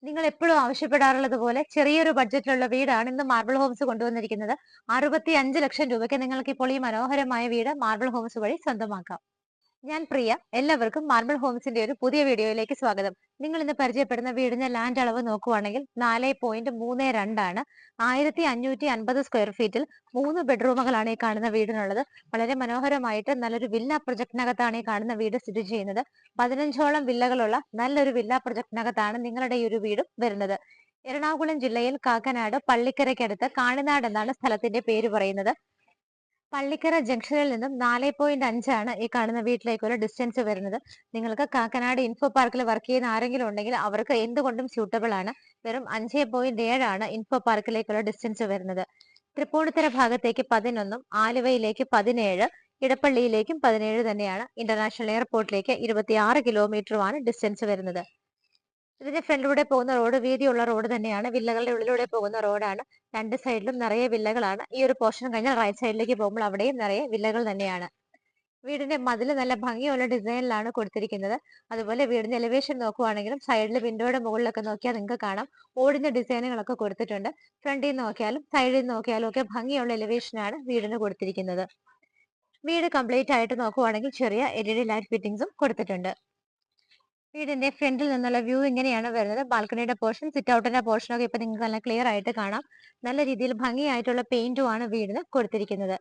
നിങ്ങൾ എപ്പോഴും ആവശ്യപ്പെടാറുള്ളത് പോലെ ചെറിയൊരു ബഡ്ജറ്റിലുള്ള വീടാണ് ഇന്ന് മാർബിൾ ഹോംസ് കൊണ്ടുവന്നിരിക്കുന്നത്. 65 ലക്ഷം രൂപയ്ക്ക് നിങ്ങൾക്ക് ഇപ്പോൾ ഈ മനോഹരമായ വീട് മാർബിൾ ഹോംസ് വഴി സ്വന്തമാക്കാം. ഞാൻ പ്രിയ. എല്ലാവർക്കും മാർബിൾ ഹോംസിന്റെ ഒരു പുതിയ വീഡിയോയിലേക്ക് സ്വാഗതം. നിങ്ങൾ ഇന്ന് പരിചയപ്പെടുന്ന വീടിന്റെ ലാൻഡ് അളവ് നോക്കുവാണെങ്കിൽ 4.32 ആണ്. 1550 സ്ക്വയർ ഫീറ്റിൽ 3 ബെഡ്റൂമുകളാണ് ഈ കാണുന്ന വീടിനുള്ളത്. വളരെ മനോഹരമായിട്ട് നല്ലൊരു വില്ല പ്രൊജക്ടിനകത്താണ് ഈ കാണുന്ന വീട് സ്ഥിതി ചെയ്യുന്നത്. 15ഓളം വില്ലകളുള്ള നല്ലൊരു വില്ല പ്രൊജക്ടിനകത്താണ് നിങ്ങളുടെ ഈ ഒരു വീടും വരുന്നത്. എറണാകുളം ജില്ലയിൽ കാക്കനാട് പള്ളിക്കരയ്ക്കടുത്ത് കാണിനാട് എന്നാണ് സ്ഥലത്തിന്റെ പേര് പറയുന്നത്. പള്ളിക്കര ജംഗ്ഷനിൽ നിന്നും 4.5 ആണ് ഈ കാണുന്ന വീട്ടിലേക്കുള്ള ഡിസ്റ്റൻസ് വരുന്നത്. നിങ്ങൾക്ക് കാക്കനാട് ഇൻഫോ പാർക്കിൽ വർക്ക് ചെയ്യുന്ന ആരെങ്കിലും ഉണ്ടെങ്കിൽ അവർക്ക് എന്തുകൊണ്ടും സ്യൂട്ടബിൾ ആണ്. വെറും 5.7 ആണ് ഇൻഫോ പാർക്കിലേക്കുള്ള ഡിസ്റ്റൻസ് വരുന്നത്. തൃപ്പൂണിത്തുറ ഭാഗത്തേക്ക് 11, ആലുവയിലേക്ക് 17, ഇടപ്പള്ളിയിലേക്കും 17 തന്നെയാണ്. ഇന്റർനാഷണൽ എയർപോർട്ടിലേക്ക് 26 കിലോമീറ്ററുമാണ് ഡിസ്റ്റൻസ് വരുന്നത്. ഇതിന്റെ ഫ്രണ്ടിലൂടെ പോകുന്ന റോഡ് വീതിയുള്ള റോഡ് തന്നെയാണ്. വില്ലകളുടെ ഉള്ളിലൂടെ പോകുന്ന റോഡാണ്. രണ്ട് സൈഡിലും നിറയെ വില്ലകളാണ്. ഈ ഒരു പോർഷൻ കഴിഞ്ഞാൽ റൈറ്റ് സൈഡിലേക്ക് പോകുമ്പോൾ അവിടെയും നിറയെ വില്ലകൾ തന്നെയാണ്. വീടിന്റെ മതിൽ നല്ല ഭംഗിയുള്ള ഡിസൈനിലാണ് കൊടുത്തിരിക്കുന്നത്. അതുപോലെ വീടിന്റെ എലിവേഷൻ നോക്കുവാണെങ്കിലും സൈഡിൽ വിൻഡോയുടെ മുകളിലൊക്കെ നോക്കിയാൽ നിങ്ങൾക്ക് കാണാം ഓടിന്റെ ഡിസൈനുകളൊക്കെ കൊടുത്തിട്ടുണ്ട്. ഫ്രണ്ടിൽ നിന്ന് നോക്കിയാലും സൈഡിൽ നിന്ന് നോക്കിയാലും ഒക്കെ ഭംഗിയുള്ള എലിവേഷനാണ് വീടിന് കൊടുത്തിരിക്കുന്നത്. വീട് കംപ്ലീറ്റ് ആയിട്ട് നോക്കുവാണെങ്കിൽ ചെറിയ LED ലൈറ്റ് ഫിറ്റിംഗ്സും കൊടുത്തിട്ടുണ്ട്. വീടിന്റെ ഫ്രണ്ടിൽ നിന്നുള്ള വ്യൂ ഇങ്ങനെയാണ് വരുന്നത്. ബാൽക്കണിയുടെ പോർഷൻ, സിറ്റ് ഔട്ടിന്റെ പോർഷനൊക്കെ ഇപ്പൊ നിങ്ങൾക്ക് നല്ല ക്ലിയർ ആയിട്ട് കാണാം. നല്ല രീതിയിൽ ഭംഗിയായിട്ടുള്ള പെയിന്റുമാണ് വീടിന് കൊടുത്തിരിക്കുന്നത്.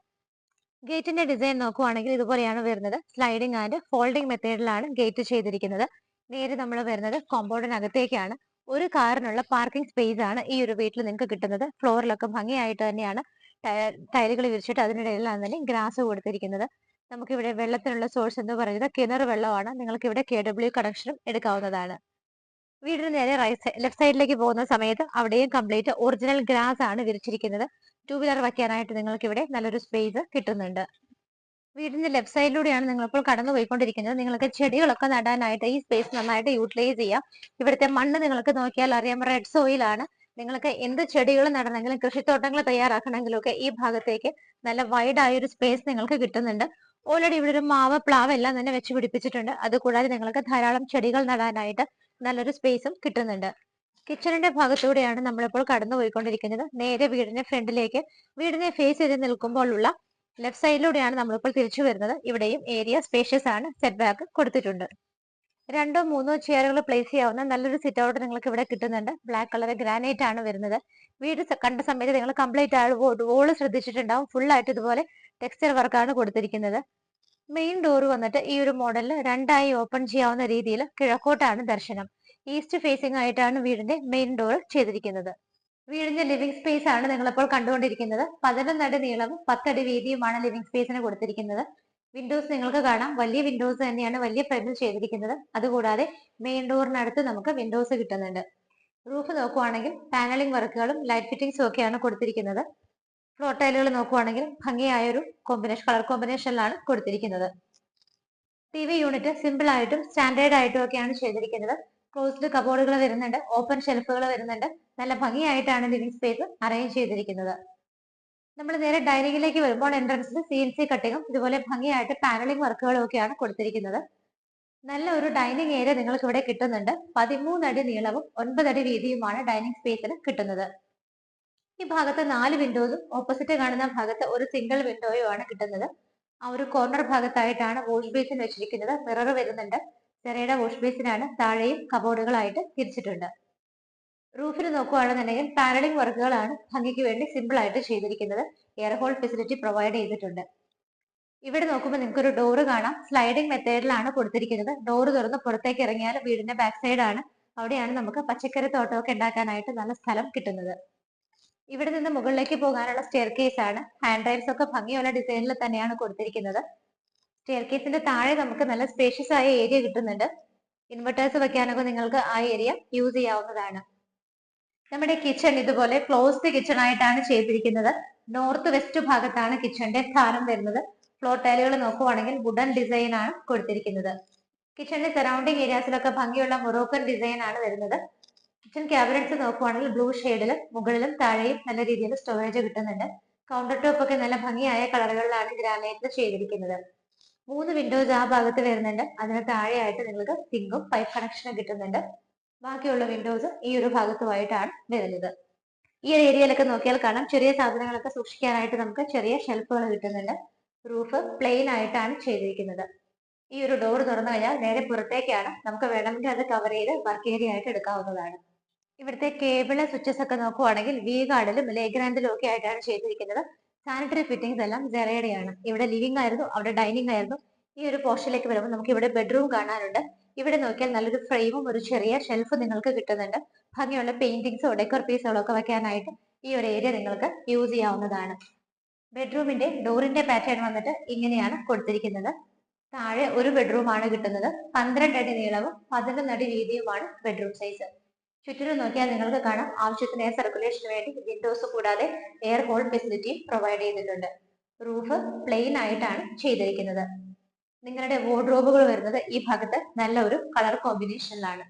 ഗേറ്റിന്റെ ഡിസൈൻ നോക്കുവാണെങ്കിൽ ഇതുപോലെയാണ് വരുന്നത്. സ്ലൈഡിംഗ് ആൻഡ് ഫോൾഡിംഗ് മെത്തേഡിലാണ് ഗേറ്റ് ചെയ്തിരിക്കുന്നത്. നേരെ നമ്മൾ വരുന്നത് കോമ്പൗണ്ടിനകത്തേക്കാണ്. ഒരു കാറിനുള്ള പാർക്കിംഗ് സ്പേസ് ആണ് ഈ ഒരു വീട്ടിൽ നിങ്ങൾക്ക് കിട്ടുന്നത്. ഫ്ലോറിലൊക്കെ ഭംഗിയായിട്ട് തന്നെയാണ് ടൈലുകൾ വിരിച്ചിട്ട് അതിനിടയിലാണ് തന്നെ ഗ്രാസ് കൊടുത്തിരിക്കുന്നത്. നമുക്കിവിടെ വെള്ളത്തിനുള്ള സോഴ്സ് എന്ന് പറയുന്നത് കിണർ വെള്ളമാണ്. നിങ്ങൾക്ക് ഇവിടെ KW കണക്ഷനും എടുക്കാവുന്നതാണ്. വീടിന് നേരെ ലെഫ്റ്റ് സൈഡിലേക്ക് പോകുന്ന സമയത്ത് അവിടെയും കംപ്ലീറ്റ് ഒറിജിനൽ ഗ്രാസ് ആണ് വിരിച്ചിരിക്കുന്നത്. 2 വീലർ വയ്ക്കാനായിട്ട് നിങ്ങൾക്ക് ഇവിടെ നല്ലൊരു സ്പേസ് കിട്ടുന്നുണ്ട്. വീടിന്റെ ലെഫ്റ്റ് സൈഡിലൂടെയാണ് നിങ്ങളിപ്പോൾ കടന്നു പോയിക്കൊണ്ടിരിക്കുന്നത്. നിങ്ങൾക്ക് ചെടികളൊക്കെ നടാനായിട്ട് ഈ സ്പേസ് നന്നായിട്ട് യൂട്ടിലൈസ് ചെയ്യാം. ഇവിടുത്തെ മണ്ണ് നിങ്ങൾക്ക് നോക്കിയാൽ അറിയാം, റെഡ് സോയിൽ ആണ്. നിങ്ങൾക്ക് എന്ത് ചെടികൾ നടണമെങ്കിലും കൃഷിത്തോട്ടങ്ങൾ തയ്യാറാക്കണമെങ്കിലും ഒക്കെ ഈ ഭാഗത്തേക്ക് നല്ല വൈഡ് ആയ ഒരു സ്പേസ് നിങ്ങൾക്ക് കിട്ടുന്നുണ്ട്. ഓൾറെഡി ഇവിടെ ഒരു മാവ്, പ്ലാവ് എല്ലാം തന്നെ വെച്ച് പിടിപ്പിച്ചിട്ടുണ്ട്. അതുകൂടാതെ നിങ്ങൾക്ക് ധാരാളം ചെടികൾ നടാനായിട്ട് നല്ലൊരു സ്പേസും കിട്ടുന്നുണ്ട്. കിച്ചണിന്റെ ഭാഗത്തൂടെയാണ് നമ്മളിപ്പോൾ കടന്നു പോയിക്കൊണ്ടിരിക്കുന്നത്. നേരെ വീടിന്റെ ഫ്രണ്ടിലേക്ക് വീടിനെ ഫേസ് ചെയ്ത് നിൽക്കുമ്പോൾ ഉള്ള ലെഫ്റ്റ് സൈഡിലൂടെയാണ് നമ്മളിപ്പോൾ തിരിച്ചു വരുന്നത്. ഇവിടെയും ഏരിയ സ്പേഷ്യസ് ആണ്. സെറ്റ് ബാക്ക് കൊടുത്തിട്ടുണ്ട്. 2 3 ചെയറുകൾ പ്ലേസ് ചെയ്യാവുന്ന നല്ലൊരു സിറ്റ് ഔട്ട് നിങ്ങൾക്ക് ഇവിടെ കിട്ടുന്നുണ്ട്. ബ്ലാക്ക് കളർ ഗ്രാനൈറ്റ് ആണ് വരുന്നത്. വീട് കണ്ട സമയത്ത് നിങ്ങൾ കംപ്ലീറ്റ് ആയ വോള് ശ്രദ്ധിച്ചിട്ടുണ്ടാവും. ഫുൾ ആയിട്ട് ഇതുപോലെ ടെക്സ്ചർ വർക്കാണ് കൊടുത്തിരിക്കുന്നത്. മെയിൻ ഡോർ വന്നിട്ട് ഈ ഒരു മോഡലിൽ രണ്ടായി ഓപ്പൺ ചെയ്യാവുന്ന രീതിയിൽ കിഴക്കോട്ടാണ് ദർശനം. ഈസ്റ്റ് ഫേസിംഗ് ആയിട്ടാണ് വീടിന്റെ മെയിൻ ഡോർ ചെയ്തിരിക്കുന്നത്. വീടിന്റെ ലിവിംഗ് സ്പേസ് ആണ് നിങ്ങളിപ്പോൾ കണ്ടുകൊണ്ടിരിക്കുന്നത്. 11 അടി നീളവും 10 അടി വീതിയുമാണ് ലിവിംഗ് സ്പേസിന് കൊടുത്തിരിക്കുന്നത്. വിൻഡോസ് നിങ്ങൾക്ക് കാണാം, വലിയ വിൻഡോസ് തന്നെയാണ് വലിയ ഫ്രെയിമിൽ ചെയ്തിരിക്കുന്നത്. അതുകൂടാതെ മെയിൻ ഡോറിനടുത്ത് നമുക്ക് വിൻഡോസ് കിട്ടുന്നുണ്ട്. റൂഫ് നോക്കുവാണെങ്കിൽ പാനലിംഗ് വർക്കുകളും ലൈറ്റ് ഫിറ്റിംഗ്സും ഒക്കെയാണ് കൊടുത്തിരിക്കുന്നത്. ഫ്ലോർ ടൈലുകൾ നോക്കുവാണെങ്കിൽ ഭംഗിയായ ഒരു കളർ കോമ്പിനേഷനിലാണ് കൊടുത്തിരിക്കുന്നത്. TV യൂണിറ്റ് സിമ്പിൾ ആയിട്ടും സ്റ്റാൻഡേർഡ് ആയിട്ടും ഒക്കെയാണ് ചെയ്തിരിക്കുന്നത്. ക്ലോസ്ഡ് കബോർഡുകൾ വരുന്നുണ്ട്, ഓപ്പൺ ഷെൽഫുകൾ വരുന്നുണ്ട്. നല്ല ഭംഗിയായിട്ടാണ് ലിവിംഗ് സ്പേസ് അറേഞ്ച് ചെയ്തിരിക്കുന്നത്. നമ്മൾ നേരെ ഡൈനിങ്ങിലേക്ക് വരുമ്പോൾ എൻട്രൻസിൽ CNC കട്ടിങ്ങും ഇതുപോലെ ഭംഗിയായിട്ട് പാനലിംഗ് വർക്കുകളും ഒക്കെയാണ് കൊടുത്തിരിക്കുന്നത്. നല്ല ഒരു ഡൈനിങ് ഏരിയ നിങ്ങൾക്ക് ഇവിടെ കിട്ടുന്നുണ്ട്. 13 അടി നീളവും 9 അടി വീതിയുമാണ് ഡൈനിങ് സ്പേസിന് കിട്ടുന്നത്. ഈ ഭാഗത്ത് 4 വിൻഡോസും ഓപ്പോസിറ്റ് കാണുന്ന ഭാഗത്ത് ഒരു സിംഗിൾ വിൻഡോയും ആണ് കിട്ടുന്നത്. ആ ഒരു കോർണർ ഭാഗത്തായിട്ടാണ് വാഷ് ബേസിൻ വെച്ചിരിക്കുന്നത്. മിറർ വരുന്നുണ്ട്. ചെറിയുടെ വാഷ് ബേസിനാണ് താഴെയും കബോർഡുകളായിട്ട് തിരിച്ചിട്ടുണ്ട്. റൂഫിൽ നോക്കുകയാണെന്നുണ്ടെങ്കിൽ പാനലിംഗ് വർക്കുകളാണ് ഭംഗിക്ക് വേണ്ടി സിമ്പിൾ ആയിട്ട് ചെയ്തിരിക്കുന്നത്. എയർ ഹോൾ ഫെസിലിറ്റി പ്രൊവൈഡ് ചെയ്തിട്ടുണ്ട്. ഇവിടെ നോക്കുമ്പോൾ നിങ്ങൾക്ക് ഒരു ഡോറ് കാണാം. സ്ലൈഡിംഗ് മെത്തേഡിലാണ് കൊടുത്തിരിക്കുന്നത്. ഡോറ് തുറന്ന് പുറത്തേക്ക് ഇറങ്ങിയാൽ വീടിന്റെ ബാക്ക് സൈഡ് ആണ്. അവിടെയാണ് നമുക്ക് പച്ചക്കറി തോട്ടമൊക്കെ ഉണ്ടാക്കാനായിട്ട് നല്ല സ്ഥലം കിട്ടുന്നത്. ഇവിടെ നിന്ന് മുകളിലേക്ക് പോകാനുള്ള സ്റ്റെയർ കേസ് ആണ്. ഹാൻഡ് റൈൽസ് ഒക്കെ ഭംഗിയുള്ള ഡിസൈനിൽ തന്നെയാണ് കൊടുത്തിരിക്കുന്നത്. സ്റ്റെയർ കേസിന്റെ താഴെ നമുക്ക് നല്ല സ്പേഷ്യസ് ആയ ഏരിയ കിട്ടുന്നുണ്ട്. ഇൻവെർട്ടേഴ്സ് വെക്കാനൊക്കെ നിങ്ങൾക്ക് ആ ഏരിയ യൂസ് ചെയ്യാവുന്നതാണ്. നമ്മുടെ കിച്ചൺ ഇതുപോലെ ക്ലോസ്ഡ് കിച്ചൺ ആയിട്ടാണ് ചെയ്തിരിക്കുന്നത്. നോർത്ത് വെസ്റ്റ് ഭാഗത്താണ് കിച്ചന്റെ സ്ഥാനം വരുന്നത്. ഫ്ലോർ ടൈലുകൾ നോക്കുവാണെങ്കിൽ വുഡൻ ഡിസൈൻ ആണ് കൊടുത്തിരിക്കുന്നത്. കിച്ചണിന്റെ സറൗണ്ടിങ് ഏരിയാസിലൊക്കെ ഭംഗിയുള്ള മൊറോക്കൻ ഡിസൈൻ ആണ് വരുന്നത്. കിച്ചൺ ക്യാബിനറ്റ്സ് നോക്കുവാണെങ്കിൽ ബ്ലൂ ഷെയ്ഡിലും മുകളിലും താഴെയും നല്ല രീതിയിൽ സ്റ്റോറേജ് കിട്ടുന്നുണ്ട്. കൗണ്ടർ ടോപ്പ് ഒക്കെ നല്ല ഭംഗിയായ കളറുകളിലാണ് ഗ്രാനൈറ്റിൽ ചെയ്തിരിക്കുന്നത്. 3 വിൻഡോസ് ആ ഭാഗത്ത് വരുന്നുണ്ട്. അതിന് താഴെയായിട്ട് നിങ്ങൾക്ക് സിങ്കും പൈപ്പ് കണക്ഷനും കിട്ടുന്നുണ്ട്. ബാക്കിയുള്ള വിൻഡോസ് ഈ ഒരു ഭാഗത്തുമായിട്ടാണ് വരുന്നത്. ഈ ഒരു ഏരിയയിലൊക്കെ നോക്കിയാൽ കാണാം ചെറിയ സാധനങ്ങളൊക്കെ സൂക്ഷിക്കാനായിട്ട് നമുക്ക് ചെറിയ ഷെൽഫുകൾ കിട്ടുന്നുണ്ട്. റൂഫ് പ്ലെയിൻ ആയിട്ടാണ് ചെയ്തിരിക്കുന്നത്. ഈ ഒരു ഡോർ തുറന്നു കഴിഞ്ഞാൽ നേരെ പുറത്തേക്കാണ്. നമുക്ക് വേണമെങ്കിൽ അത് കവർ ചെയ്ത് വർക്ക് ഏരിയ ആയിട്ട് എടുക്കാവുന്നതാണ്. ഇവിടുത്തെ കേബിള് സ്വിച്ചസ് ഒക്കെ നോക്കുവാണെങ്കിൽ വി ഗാർഡിലും ലേഗ്രാൻഡിലും ഒക്കെ ആയിട്ടാണ് ചെയ്തിരിക്കുന്നത്. സാനിറ്ററി ഫിറ്റിംഗ്സ് എല്ലാം സെറയുടെയാണ്. ഇവിടെ ലിവിംഗ് ആയിരുന്നു, അവിടെ ഡൈനിങ് ആയിരുന്നു. ഈ ഒരു പോർഷനിലേക്ക് വരുമ്പോൾ നമുക്ക് ഇവിടെ ബെഡ്റൂം കാണാനുണ്ട്. ഇവിടെ നോക്കിയാൽ നല്ലൊരു ഫ്രെയിമും ഒരു ചെറിയ ഷെൽഫ് നിങ്ങൾക്ക് കിട്ടുന്നുണ്ട്. ഭംഗിയുള്ള പെയിന്റിങ്സോ ഡെക്കോർ പീസുകളോ ഒക്കെ വെക്കാനായിട്ട് ഈ ഒരു ഏരിയ നിങ്ങൾക്ക് യൂസ് ചെയ്യാവുന്നതാണ്. ബെഡ്റൂമിന്റെ ഡോറിന്റെ പാറ്റേൺ വന്നിട്ട് ഇങ്ങനെയാണ് കൊടുത്തിരിക്കുന്നത്. താഴെ ഒരു ബെഡ്റൂം ആണ് കിട്ടുന്നത്. 12 അടി നീളവും 11 അടി വീതിയുമാണ് ബെഡ്റൂം സൈസ്. ചുറ്റിലും നോക്കിയാൽ നിങ്ങൾക്ക് കാണാം ആവശ്യത്തിന് എയർ സർക്കുലേഷന് വേണ്ടി വിൻഡോസ് കൂടാതെ എയർ ഹോൾ ഫെസിലിറ്റിയും പ്രൊവൈഡ് ചെയ്തിട്ടുണ്ട്. റൂഫ് പ്ലെയിൻ ആയിട്ടാണ് ചെയ്തിരിക്കുന്നത്. നിങ്ങളുടെ വാർഡ്രോബുകൾ വരുന്നത് ഈ ഭാഗത്ത് നല്ല ഒരു കളർ കോമ്പിനേഷനിലാണ്.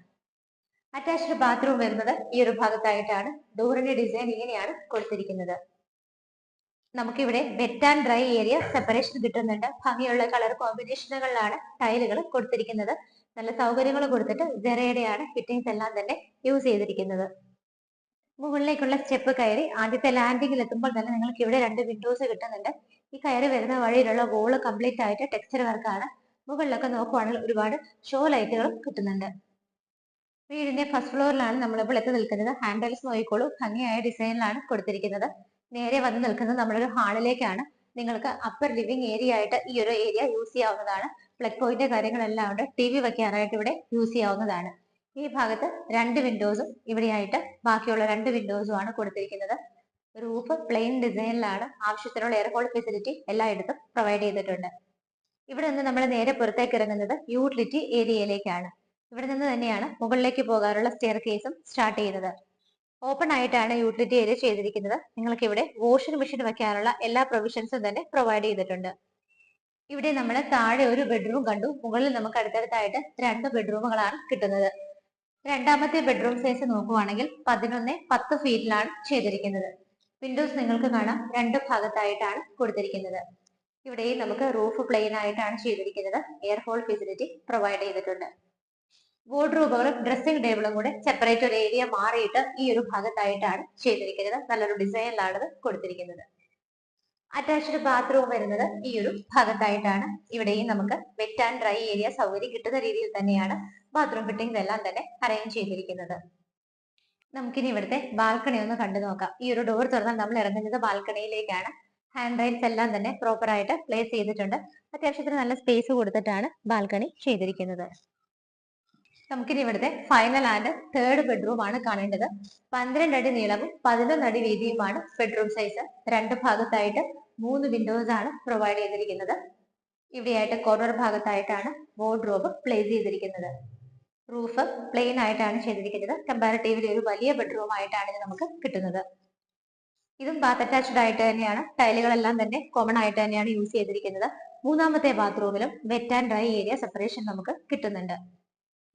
അറ്റാച്ച്ഡ് ബാത്റൂം വരുന്നത് ഈ ഒരു ഭാഗത്തായിട്ടാണ്. ഡോറിന്റെ ഡിസൈൻ ഇങ്ങനെയാണ് കൊടുത്തിരിക്കുന്നത്. നമുക്കിവിടെ wet and dry area separation കിട്ടുന്നുണ്ട്. ഭംഗിയുള്ള കളർ കോമ്പിനേഷനുകളിലാണ് ടൈലുകൾ കൊടുത്തിരിക്കുന്നത്. നല്ല സൗകര്യങ്ങൾ കൊടുത്തിട്ട് ജെറയുടെയാണ് ഫിറ്റിംഗ്സ് എല്ലാം തന്നെ യൂസ് ചെയ്തിരിക്കുന്നത്. മുകളിലേക്കുള്ള സ്റ്റെപ്പ് കയറി ആദ്യത്തെ ലാൻഡിങ്ങിൽ എത്തുമ്പോൾ തന്നെ നിങ്ങൾക്ക് ഇവിടെ 2 വിൻഡോസ് കിട്ടുന്നുണ്ട്. ഈ കയറി വരുന്ന വഴിയിലുള്ള വോള് കംപ്ലീറ്റ് ആയിട്ട് ടെക്സ്ചർ വർക്കാണ്. മുകളിലൊക്കെ നോക്കുവാണെങ്കിൽ ഒരുപാട് ഷോ ലൈറ്റുകളും കിട്ടുന്നുണ്ട്. വീടിന്റെ ഫസ്റ്റ് ഫ്ലോറിലാണ് നമ്മളിപ്പോൾ എത്തി നിൽക്കുന്നത്. ഹാൻഡിൽസ് നോക്കിക്കോളൂ, ഭംഗിയായ ഡിസൈനിലാണ് കൊടുത്തിരിക്കുന്നത്. നേരെ വന്ന് നിൽക്കുന്നത് നമ്മളൊരു ഹാളിലേക്കാണ്. നിങ്ങൾക്ക് അപ്പർ ലിവിംഗ് ഏരിയ ആയിട്ട് ഈ ഒരു ഏരിയ യൂസ് ചെയ്യാവുന്നതാണ്. പ്ലഗ് പോയിന്റ് കാര്യങ്ങളെല്ലാം ഉണ്ട്. ടി വി വെക്കാനായിട്ട് ഇവിടെ യൂസ് ചെയ്യാവുന്നതാണ്. ഈ ഭാഗത്ത് 2 വിൻഡോസും ഇവിടെയായിട്ട് ബാക്കിയുള്ള 2 വിൻഡോസും ആണ് കൊടുത്തിരിക്കുന്നത്. റൂഫ് പ്ലെയിൻ ഡിസൈനിലാണ്. ആവശ്യത്തിനുള്ള എയർ ഹോൾ ഫെസിലിറ്റി എല്ലായിടത്തും പ്രൊവൈഡ് ചെയ്തിട്ടുണ്ട്. ഇവിടെ നിന്ന് നമ്മൾ നേരെ പുറത്തേക്ക് ഇറങ്ങുന്നത് യൂട്ടിലിറ്റി ഏരിയയിലേക്കാണ്. ഇവിടെ നിന്ന് തന്നെയാണ് മുകളിലേക്ക് പോകാനുള്ള സ്റ്റെയർ കേസും സ്റ്റാർട്ട് ചെയ്യുന്നത്. ഓപ്പൺ ആയിട്ടാണ് യൂട്ടിലിറ്റി ഏരിയ ചെയ്തിരിക്കുന്നത്. നിങ്ങൾക്ക് ഇവിടെ വാഷിംഗ് മെഷീൻ വെക്കാനുള്ള എല്ലാ പ്രൊവിഷൻസും തന്നെ പ്രൊവൈഡ് ചെയ്തിട്ടുണ്ട്. ഇവിടെ നമ്മൾ താഴെ ഒരു ബെഡ്റൂം കണ്ടു. മുകളിൽ നമുക്ക് അടുത്തടുത്തായിട്ട് 2 ബെഡ്റൂമുകളാണ് കിട്ടുന്നത്. രണ്ടാമത്തെ ബെഡ്റൂം സൈസ് നോക്കുവാണെങ്കിൽ 11-10 ഫീറ്റിലാണ് ചെയ്തിരിക്കുന്നത്. വിൻഡോസ് നിങ്ങൾക്ക് കാണാം 2 ഭാഗത്തായിട്ടാണ് കൊടുത്തിരിക്കുന്നത്. ഇവിടെയും നമുക്ക് റൂഫ് പ്ലെയിൻ ആയിട്ടാണ് ചെയ്തിരിക്കുന്നത്. എയർ ഹോൾ ഫെസിലിറ്റി പ്രൊവൈഡ് ചെയ്തിട്ടുണ്ട്. വാർഡ്രോബുകളും ഡ്രസ്സിംഗ് ടേബിളും കൂടെ സെപ്പറേറ്റ് ഒരു ഏരിയ മാറിയിട്ട് ഈ ഒരു ഭാഗത്തായിട്ടാണ് ചെയ്തിരിക്കുന്നത്. നല്ലൊരു ഡിസൈനിലാണ് ഇത് കൊടുത്തിരിക്കുന്നത്. അറ്റാച്ച്ഡ് ബാത്റൂം വരുന്നത് ഈ ഒരു ഭാഗത്തായിട്ടാണ്. ഇവിടെയും നമുക്ക് വെറ്റ് ആൻഡ് ഡ്രൈ ഏരിയ സൗകര്യം കിട്ടുന്ന രീതിയിൽ തന്നെയാണ് ബാത്റൂം ഫിറ്റിംഗ്സ് എല്ലാം തന്നെ അറേഞ്ച് ചെയ്തിരിക്കുന്നത്. നമുക്കിനി ഇവിടുത്തെ ബാൽക്കണി ഒന്ന് കണ്ടു നോക്കാം. ഈ ഒരു ഡോർ തുറന്നാൽ നമ്മൾ ഇറങ്ങുന്നത് ബാൽക്കണിയിലേക്കാണ്. ഹാൻഡ് റൈൽസ് എല്ലാം തന്നെ പ്രോപ്പർ ആയിട്ട് പ്ലേസ് ചെയ്തിട്ടുണ്ട്. അത്യാവശ്യത്തിന് നല്ല സ്പേസ് കൊടുത്തിട്ടാണ് ബാൽക്കണി ചെയ്തിരിക്കുന്നത്. നമുക്കിനി ഇവിടുത്തെ ഫൈനൽ ആൻഡ് തേർഡ് ബെഡ്റൂം ആണ് കാണേണ്ടത്. 12 അടി നീളവും 11 അടി വീതിയുമാണ് ബെഡ്റൂം സൈസ്. 2 ഭാഗത്തായിട്ട് 3 വിൻഡോസ് ആണ് പ്രൊവൈഡ് ചെയ്തിരിക്കുന്നത്. ഇവിടെയായിട്ട് കോർണർ ഭാഗത്തായിട്ടാണ് വാർഡ്രോബ് പ്ലേസ് ചെയ്തിരിക്കുന്നത്. റൂഫ് പ്ലെയിൻ ആയിട്ടാണ് ചെയ്തിരിക്കുന്നത്. കമ്പാരിറ്റീവ്ലി ഒരു വലിയ ബെഡ്റൂം ആയിട്ടാണ് ഇത് നമുക്ക് കിട്ടുന്നത്. ഇതും ബാത്ത് അറ്റാച്ച്ഡ് ആയിട്ട് തന്നെയാണ്. ടൈലുകളെല്ലാം തന്നെ കോമൺ ആയിട്ട് തന്നെയാണ് യൂസ് ചെയ്തിരിക്കുന്നത്. മൂന്നാമത്തെ ബാത്റൂമിലും wet and dry area separation നമുക്ക് കിട്ടുന്നുണ്ട്.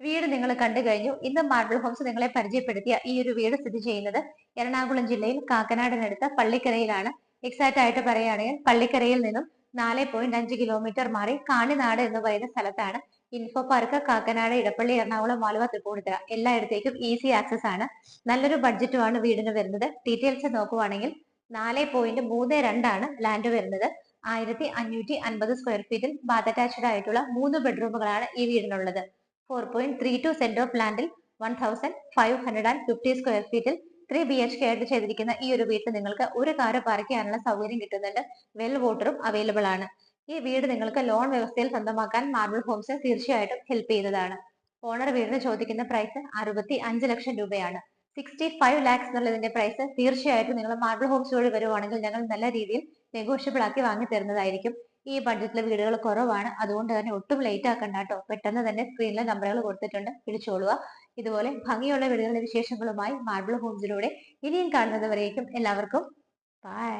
വീട് നിങ്ങൾ കണ്ടു കഴിഞ്ഞു. ഇന്ന് മാർബിൾ ഹോംസ് നിങ്ങളെ പരിചയപ്പെടുത്തിയ ഈ ഒരു വീട് സ്ഥിതി ചെയ്യുന്നത് എറണാകുളം ജില്ലയിൽ കാക്കനാടിനടുത്ത് പള്ളിക്കരയിലാണ്. എക്സാക്ട് ആയിട്ട് പറയുകയാണെങ്കിൽ പള്ളിക്കരയിൽ നിന്നും 4.5 കിലോമീറ്റർ മാറി കാണിനാട് എന്ന് പറയുന്ന സ്ഥലത്താണ്. ഇൻഫോ പാർക്ക് കാക്കനാട്, ഇടപ്പള്ളി, എറണാകുളം, ആലുവ, തൃപ്പൂണിത്തുറ എല്ലായിടത്തേക്കും ഈസി ആക്സസ് ആണ്. നല്ലൊരു ബഡ്ജറ്റുമാണ് വീടിന് വരുന്നത്. ഡീറ്റെയിൽസ് നോക്കുവാണെങ്കിൽ 4.32 ആണ് ലാൻഡ് വരുന്നത്. 1550 സ്ക്വയർ ഫീറ്റിൽ ബാത്ത് അറ്റാച്ച്ഡ് ആയിട്ടുള്ള 3 ബെഡ്റൂമുകളാണ് ഈ വീടിനുള്ളത്. 4.32 സെന്റ് ഓഫ് ലാൻഡിൽ 1550 സ്ക്വയർ ഫീറ്റിൽ 3 BHK ആയിട്ട് ചെയ്തിരിക്കുന്ന ഈ ഒരു വീട്ടിൽ നിങ്ങൾക്ക് ഒരു കാർ പാർക്ക് ചെയ്യാനുള്ള സൗകര്യം കിട്ടുന്നുണ്ട്. വെൽ വാട്ടറും അവൈലബിൾ ആണ്. ഈ വീട് നിങ്ങൾക്ക് ലോൺ വ്യവസ്ഥയിൽ സ്വന്തമാക്കാൻ മാർബിൾ ഹോംസ് തീർച്ചയായിട്ടും ഹെൽപ്പ് ചെയ്യുന്നതാണ്. ഓണർ വീടിന് ചോദിക്കുന്ന പ്രൈസ് 65 ലക്ഷം രൂപയാണ്. 65 ലാക്സ് എന്നുള്ളതിന്റെ പ്രൈസ് തീർച്ചയായിട്ടും നിങ്ങൾ മാർബിൾ ഹോംസ് വഴി വരുവാണെങ്കിൽ ഞങ്ങൾ നല്ല രീതിയിൽ നെഗോഷ്യബിൾ ആക്കി വാങ്ങി തരുന്നതായിരിക്കും. ഈ ബഡ്ജറ്റിലെ വീടുകൾ കുറവാണ്. അതുകൊണ്ട് തന്നെ ഒട്ടും ലേറ്റ് ആക്കണ്ട കേട്ടോ. പെട്ടെന്ന് തന്നെ സ്ക്രീനിലെ നമ്പറുകൾ കൊടുത്തിട്ടുണ്ട്, വിളിച്ചോളുക. ഇതുപോലെ ഭംഗിയുള്ള വീടുകളുടെ വിശേഷങ്ങളുമായി മാർബിൾ ഹോംസിലൂടെ ഇനിയും കാണുന്നത് വരേക്കും എല്ലാവർക്കും ബൈ.